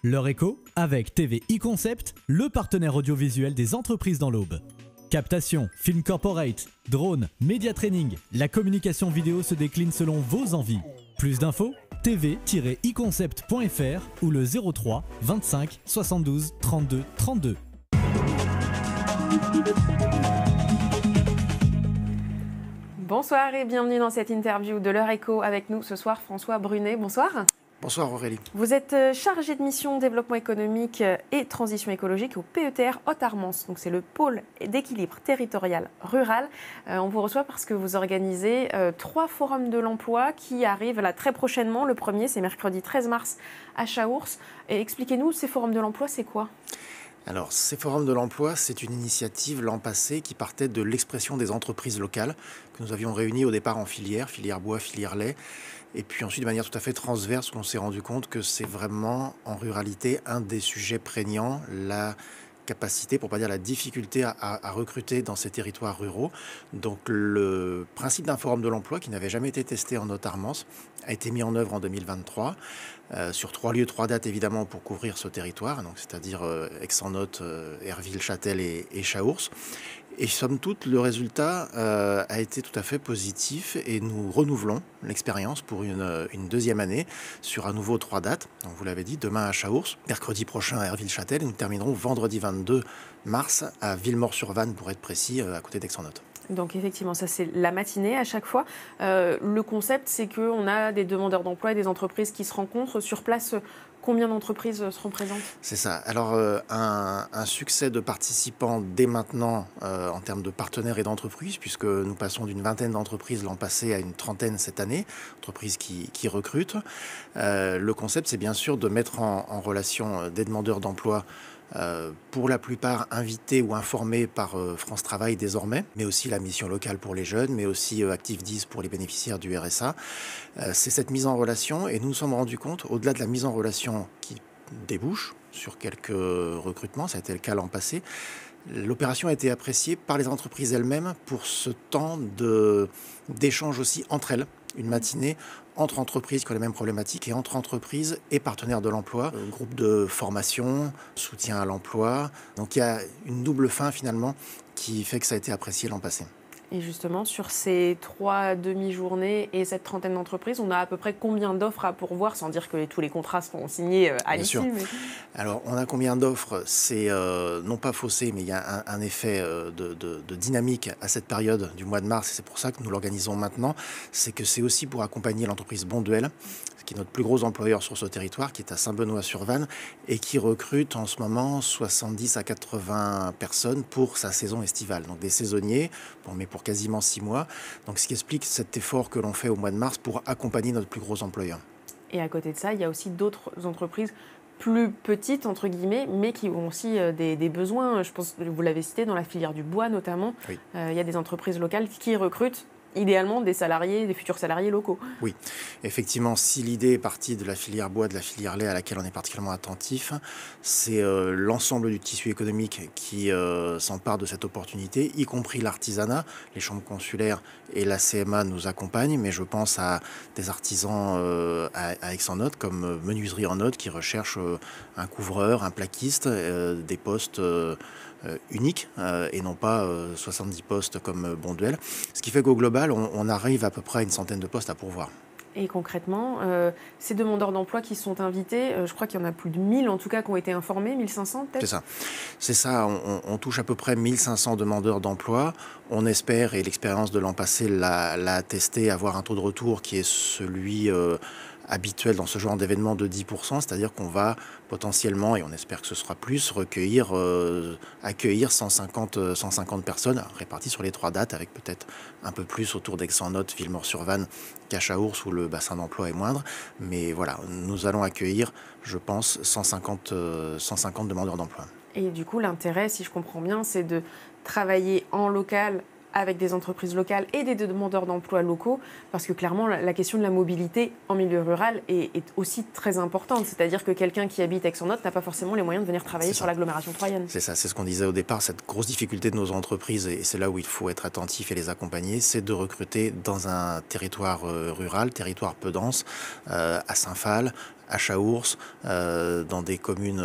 L'heure écho avec TV e-Concept, le partenaire audiovisuel des entreprises dans l'Aube. Captation, film corporate, drone, média training, la communication vidéo se décline selon vos envies. Plus d'infos, tv-econcept.fr ou le 03 25 72 32 32. Bonsoir et bienvenue dans cette interview de l'heure écho. Avec nous ce soir François Brunet. Bonsoir. Bonsoir Aurélie. Vous êtes chargé de mission développement économique et transition écologique au PETR Haute-Armance. Donc c'est le pôle d'équilibre territorial rural. On vous reçoit parce que vous organisez 3 forums de l'emploi qui arrivent là très prochainement. Le premier, c'est mercredi 13 mars à Chaours. Et expliquez-nous, ces forums de l'emploi, c'est quoi ? Alors, ces forums de l'emploi, c'est une initiative l'an passé qui partait de l'expression des entreprises locales que nous avions réunies au départ en filière bois, filière lait. Et puis ensuite, de manière tout à fait transverse, on s'est rendu compte que c'est vraiment en ruralité un des sujets prégnants, la capacité, pour ne pas dire la difficulté à recruter dans ces territoires ruraux. Donc le principe d'un forum de l'emploi qui n'avait jamais été testé en Haute-Armance a été mis en œuvre en 2023 sur 3 lieux, 3 dates évidemment pour couvrir ce territoire, donc c'est-à-dire Aix-en-Othe, Herville, Châtel et Chaours. Et somme toute, le résultat a été tout à fait positif et nous renouvelons l'expérience pour une deuxième année sur à nouveau 3 dates. Donc vous l'avez dit, demain à Chaours, mercredi prochain à Herville-Châtel et nous terminerons vendredi 22 mars à Villemort-sur-Vanne pour être précis, à côté d'Aix-en-Othe. Donc effectivement, ça c'est la matinée à chaque fois. Le concept, c'est qu'on a des demandeurs d'emploi et des entreprises qui se rencontrent sur place. Combien d'entreprises seront présentes ? C'est ça. Alors, un succès de participants dès maintenant en termes de partenaires et d'entreprises, puisque nous passons d'une vingtaine d'entreprises l'an passé à une trentaine cette année, entreprises qui recrutent. Le concept, c'est bien sûr de mettre en relation des demandeurs d'emploi pour la plupart invités ou informés par France Travail désormais, mais aussi la mission locale pour les jeunes, mais aussi Active 10 pour les bénéficiaires du RSA. C'est cette mise en relation et nous nous sommes rendus compte, au-delà de la mise en relation qui débouche sur quelques recrutements, ça a été le cas l'an passé, l'opération a été appréciée par les entreprises elles-mêmes pour ce temps d'échange aussi entre elles. Une matinée entre entreprises qui ont les mêmes problématiques et entre entreprises et partenaires de l'emploi, groupe de formation, soutien à l'emploi. Donc il y a une double fin finalement qui fait que ça a été apprécié l'an passé. Et justement, sur ces 3 demi-journées et cette trentaine d'entreprises, on a à peu près combien d'offres à pourvoir, sans dire que tous les contrats seront signés à l'issue mais... Alors, on a combien d'offres ? C'est non pas faussé, mais il y a un effet de dynamique à cette période du mois de mars, et c'est pour ça que nous l'organisons maintenant. C'est que c'est aussi pour accompagner l'entreprise Bonduelle, qui est notre plus gros employeur sur ce territoire, qui est à Saint-Benoît-sur-Vanne, et qui recrute en ce moment 70 à 80 personnes pour sa saison estivale. Donc des saisonniers, mais pour quasiment 6 mois. Donc ce qui explique cet effort que l'on fait au mois de mars pour accompagner notre plus gros employeur. Et à côté de ça, il y a aussi d'autres entreprises plus petites, entre guillemets, mais qui ont aussi des besoins. Je pense que vous l'avez cité, dans la filière du bois notamment. Oui. Il y a des entreprises locales qui recrutent idéalement des salariés, des futurs salariés locaux. Oui, effectivement, si l'idée est partie de la filière bois, de la filière lait à laquelle on est particulièrement attentif, c'est l'ensemble du tissu économique qui s'empare de cette opportunité, y compris l'artisanat. Les chambres consulaires et la CMA nous accompagnent, mais je pense à des artisans à Aix-en-Othe, comme Menuiserie en Othe, qui recherchent un couvreur, un plaquiste, des postes unique et non pas 70 postes comme Bonduelle. Ce qui fait qu'au global, on arrive à peu près à une centaine de postes à pourvoir. Et concrètement, ces demandeurs d'emploi qui sont invités, je crois qu'il y en a plus de 1000 en tout cas qui ont été informés, 1500 peut-être ? C'est ça, on touche à peu près 1500 demandeurs d'emploi. On espère, et l'expérience de l'an passé l'a attesté, avoir un taux de retour qui est celui habituel dans ce genre d'événement de 10%, c'est-à-dire qu'on va potentiellement, et on espère que ce sera plus, accueillir 150 personnes réparties sur les 3 dates, avec peut-être un peu plus autour d'Aix-en-Othe, Villemort-sur-Vanne, qu'à Chaours, où le bassin d'emploi est moindre. Mais voilà, nous allons accueillir, je pense, 150 demandeurs d'emploi. Et du coup, l'intérêt, si je comprends bien, c'est de travailler en local avec des entreprises locales et des demandeurs d'emploi locaux, parce que clairement, la question de la mobilité en milieu rural est aussi très importante. C'est-à-dire que quelqu'un qui habite Aix-en-Othe n'a pas forcément les moyens de venir travailler sur l'agglomération troyenne. C'est ça, c'est ce qu'on disait au départ, cette grosse difficulté de nos entreprises, et c'est là où il faut être attentif et les accompagner, c'est de recruter dans un territoire rural, territoire peu dense, à Saint-Phal, à Chaours, dans des communes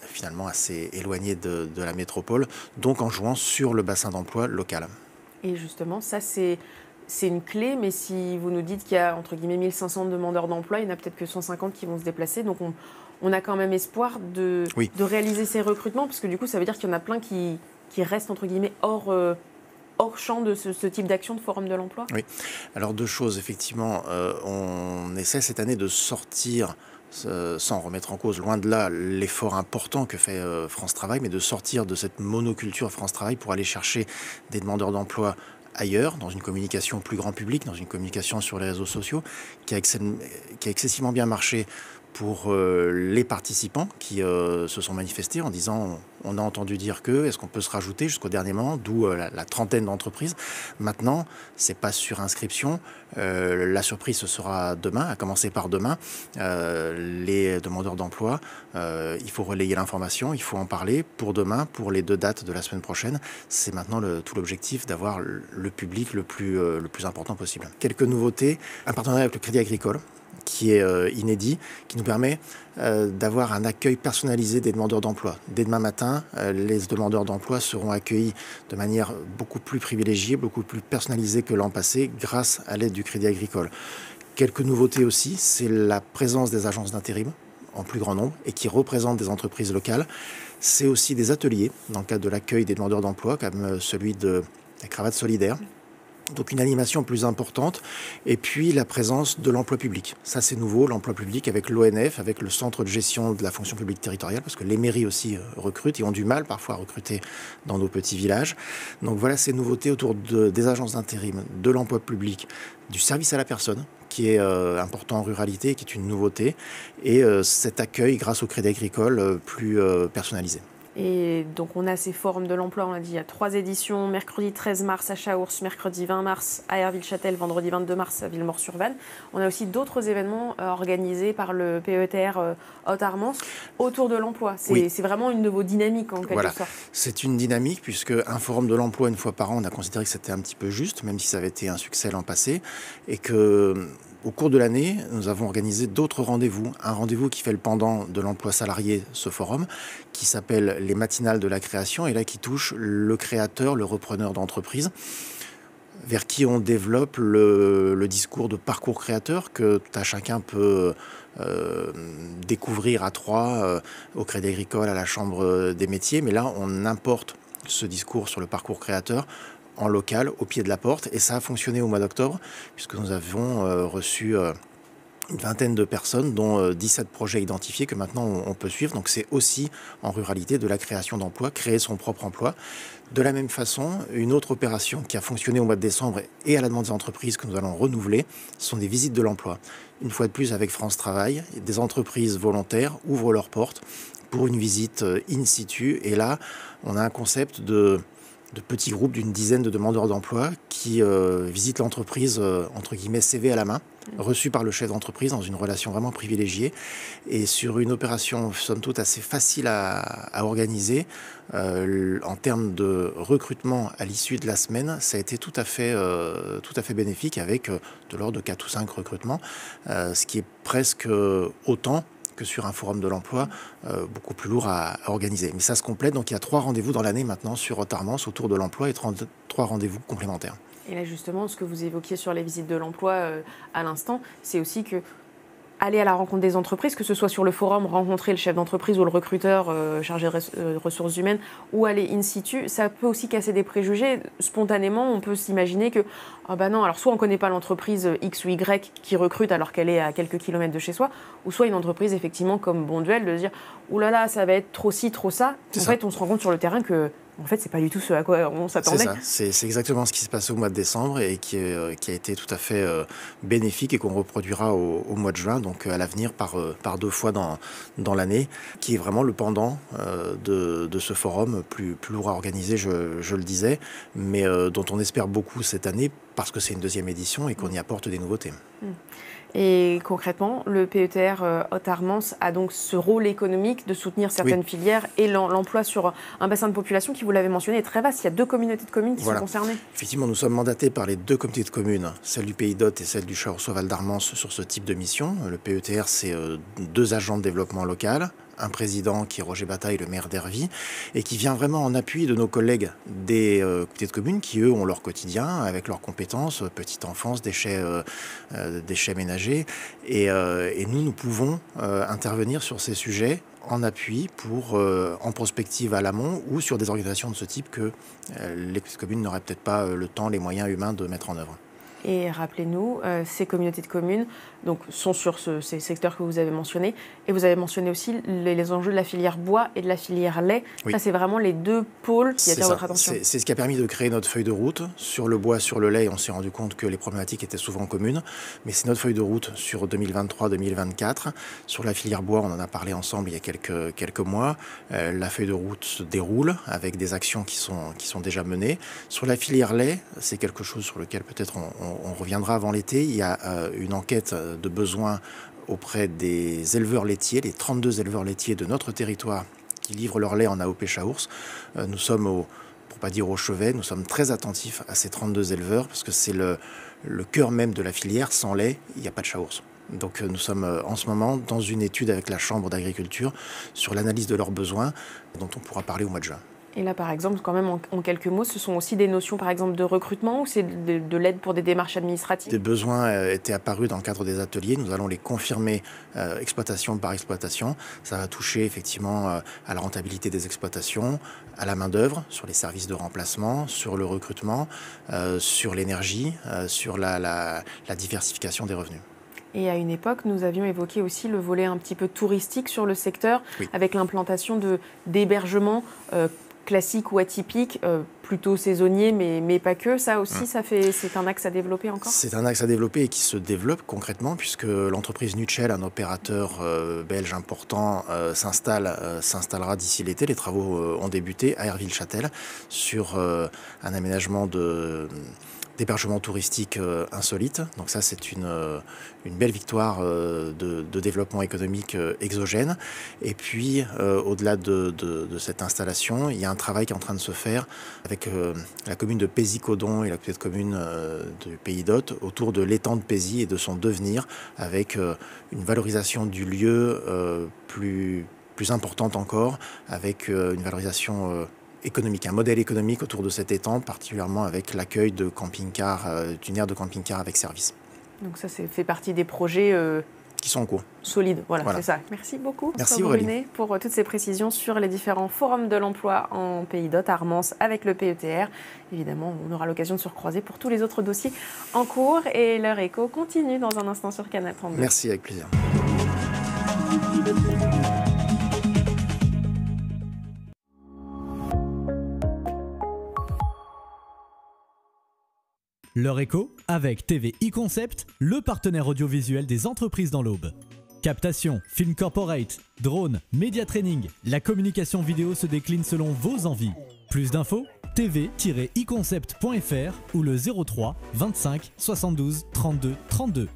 finalement assez éloignées de la métropole, donc en jouant sur le bassin d'emploi local. Et justement, ça c'est une clé, mais si vous nous dites qu'il y a entre guillemets 1500 demandeurs d'emploi, il n'y en a peut-être que 150 qui vont se déplacer, donc on a quand même espoir de réaliser ces recrutements, parce que du coup ça veut dire qu'il y en a plein qui restent entre guillemets hors champ de ce type d'action de forum de l'emploi. Oui, alors deux choses, effectivement, on essaie cette année de sortir, sans remettre en cause, loin de là, l'effort important que fait France Travail, mais de sortir de cette monoculture France Travail pour aller chercher des demandeurs d'emploi ailleurs, dans une communication plus grand public, dans une communication sur les réseaux sociaux, qui a excessivement bien marché pour les participants qui se sont manifestés en disant on a entendu dire que, est-ce qu'on peut se rajouter jusqu'au dernier moment, d'où la trentaine d'entreprises. Maintenant, c'est pas sur inscription, la surprise ce sera demain, à commencer par demain. Les demandeurs d'emploi, il faut relayer l'information, il faut en parler pour demain, pour les 2 dates de la semaine prochaine. C'est maintenant tout l'objectif d'avoir le public le plus important possible. Quelques nouveautés, un partenariat avec le Crédit Agricole, qui est inédit, qui nous permet d'avoir un accueil personnalisé des demandeurs d'emploi. Dès demain matin, les demandeurs d'emploi seront accueillis de manière beaucoup plus privilégiée, beaucoup plus personnalisée que l'an passé, grâce à l'aide du Crédit Agricole. Quelques nouveautés aussi, c'est la présence des agences d'intérim en plus grand nombre et qui représentent des entreprises locales. C'est aussi des ateliers dans le cadre de l'accueil des demandeurs d'emploi, comme celui de la cravate solidaire. Donc une animation plus importante, et puis la présence de l'emploi public. Ça c'est nouveau, l'emploi public avec l'ONF, avec le centre de gestion de la fonction publique territoriale, parce que les mairies aussi recrutent et ont du mal parfois à recruter dans nos petits villages. Donc voilà ces nouveautés autour des agences d'intérim, de l'emploi public, du service à la personne, qui est important en ruralité, qui est une nouveauté, et cet accueil grâce au Crédit Agricole plus personnalisé. Et donc on a ces forums de l'emploi, on l'a dit, il y a 3 éditions, mercredi 13 mars à Chaours, mercredi 20 mars à Herville-Châtel, vendredi 22 mars à Villemort-sur-Vanne. On a aussi d'autres événements organisés par le PETR Haute-Armance autour de l'emploi. C'est vraiment une de vos dynamiques en quelque sorte. C'est une dynamique puisque un forum de l'emploi une fois par an, on a considéré que c'était un petit peu juste, même si ça avait été un succès l'an passé, et que au cours de l'année, nous avons organisé d'autres rendez-vous. Un rendez-vous qui fait le pendant de l'emploi salarié, ce forum, qui s'appelle les matinales de la création, et là qui touche le créateur, le repreneur d'entreprise, vers qui on développe le discours de parcours créateur que chacun peut découvrir à 3 au Crédit Agricole, à la Chambre des métiers. Mais là, on importe ce discours sur le parcours créateur en local, au pied de la porte, et ça a fonctionné au mois d'octobre, puisque nous avons reçu une vingtaine de personnes, dont 17 projets identifiés que maintenant on peut suivre. Donc c'est aussi en ruralité de la création d'emplois, créer son propre emploi. De la même façon, une autre opération qui a fonctionné au mois de décembre et à la demande des entreprises que nous allons renouveler, ce sont des visites de l'emploi. Une fois de plus avec France Travail, des entreprises volontaires ouvrent leurs portes pour une visite in situ, et là on a un concept de petits groupes d'une dizaine de demandeurs d'emploi qui visitent l'entreprise, entre guillemets, CV à la main, reçus par le chef d'entreprise dans une relation vraiment privilégiée, et sur une opération, somme toute, assez facile à organiser. En termes de recrutement à l'issue de la semaine, ça a été tout à fait bénéfique, avec de l'ordre de 4 ou 5 recrutements, ce qui est presque autant que sur un forum de l'emploi, beaucoup plus lourd à organiser. Mais ça se complète, donc il y a 3 rendez-vous dans l'année maintenant sur Haute-Armance autour de l'emploi, et 3 rendez-vous complémentaires. Et là justement, ce que vous évoquiez sur les visites de l'emploi à l'instant, c'est aussi que aller à la rencontre des entreprises, que ce soit sur le forum, rencontrer le chef d'entreprise ou le recruteur chargé de ressources humaines, ou aller in situ, ça peut aussi casser des préjugés. Spontanément, on peut s'imaginer que, non, alors soit on ne connaît pas l'entreprise X ou Y qui recrute alors qu'elle est à quelques kilomètres de chez soi, ou soit une entreprise effectivement comme Bonduelle, de se dire « Ouh là là, ça va être trop ci, trop ça ». En fait, on se rend compte sur le terrain que en fait, c'est pas du tout ce à quoi on s'attendait. C'est exactement ce qui s'est passé au mois de décembre, et qui a été tout à fait bénéfique, et qu'on reproduira au mois de juin, donc à l'avenir par 2 fois dans l'année, qui est vraiment le pendant de ce forum plus lourd à organiser, je le disais, mais dont on espère beaucoup cette année, parce que c'est une 2e édition et qu'on y apporte des nouveautés. Et concrètement, le PETR Haute-Armance a donc ce rôle économique de soutenir certaines filières et l'emploi sur un bassin de population qui, vous l'avez mentionné, est très vaste. Il y a 2 communautés de communes qui sont concernées. Effectivement, nous sommes mandatés par les 2 communautés de communes, celle du Pays d'Hôte et celle du Chalon-Val d'Armance, sur ce type de mission. Le PETR, c'est 2 agents de développement local, un président qui est Roger Bataille, le maire d'Hervy, et qui vient vraiment en appui de nos collègues des communautés de communes qui, eux, ont leur quotidien avec leurs compétences, petite enfance, déchets ménagers. Et nous pouvons intervenir sur ces sujets en appui en prospective à l'amont ou sur des organisations de ce type que les communes n'auraient peut-être pas le temps, les moyens humains de mettre en œuvre. Et rappelez-nous, ces communautés de communes donc, sont sur ces secteurs que vous avez mentionnés. Et vous avez mentionné aussi les enjeux de la filière bois et de la filière lait. Oui. Ça, c'est vraiment les 2 pôles qui attirent votre attention. C'est ce qui a permis de créer notre feuille de route. Sur le bois, sur le lait, on s'est rendu compte que les problématiques étaient souvent communes. Mais c'est notre feuille de route sur 2023-2024. Sur la filière bois, on en a parlé ensemble il y a quelques mois. La feuille de route se déroule avec des actions qui sont déjà menées. Sur la filière lait, c'est quelque chose sur lequel peut-être on reviendra avant l'été. Il y a une enquête de besoins auprès des éleveurs laitiers, les 32 éleveurs laitiers de notre territoire qui livrent leur lait en AOP Chaours. Nous sommes, pour pas dire au chevet, nous sommes très attentifs à ces 32 éleveurs parce que c'est le cœur même de la filière. Sans lait, il n'y a pas de Chaours. Donc nous sommes en ce moment dans une étude avec la Chambre d'agriculture sur l'analyse de leurs besoins dont on pourra parler au mois de juin. Et là, par exemple, quand même, en quelques mots, ce sont aussi des notions, par exemple, de recrutement ou c'est de l'aide pour des démarches administratives? Des besoins étaient apparus dans le cadre des ateliers. Nous allons les confirmer exploitation par exploitation. Ça va toucher effectivement à la rentabilité des exploitations, à la main-d'œuvre, sur les services de remplacement, sur le recrutement, sur l'énergie, sur la diversification des revenus. Et à une époque, nous avions évoqué aussi le volet un petit peu touristique sur le secteur, avec l'implantation d'hébergements classiques ou atypiques, plutôt saisonniers, mais pas que. Ça aussi, c'est un axe à développer encore? C'est un axe à développer et qui se développe concrètement, puisque l'entreprise Nutshell, un opérateur belge important, s'installera d'ici l'été. Les travaux ont débuté à Herville-Châtel sur un aménagement d'hébergement touristique insolite. Donc ça, c'est une belle victoire de développement économique exogène. Et puis, au-delà de cette installation, il y a un travail qui est en train de se faire avec la commune de Pézy-Codon et la petite commune du Pays d'Hôte autour de l'étang de Pézy et de son devenir, avec une valorisation du lieu plus importante encore, avec une valorisation économique, un modèle économique autour de cet étang, particulièrement avec l'accueil de camping-cars, d'une aire de camping-car avec service. Donc ça fait partie des projets qui sont en cours. Solides, voilà. C'est ça. Merci beaucoup, merci Aurélie, pour toutes ces précisions sur les différents forums de l'emploi en Pays d'Hôte, Armance, avec le PETR. Évidemment, on aura l'occasion de se recroiser pour tous les autres dossiers en cours. Et l'heure éco continue dans un instant sur Canal 32. Merci, avec plaisir. L'heure éco avec TVI Concept, le partenaire audiovisuel des entreprises dans l'Aube. Captation, film corporate, drone, média training, la communication vidéo se décline selon vos envies. Plus d'infos, tv-iconcept.fr ou le 03 25 72 32 32.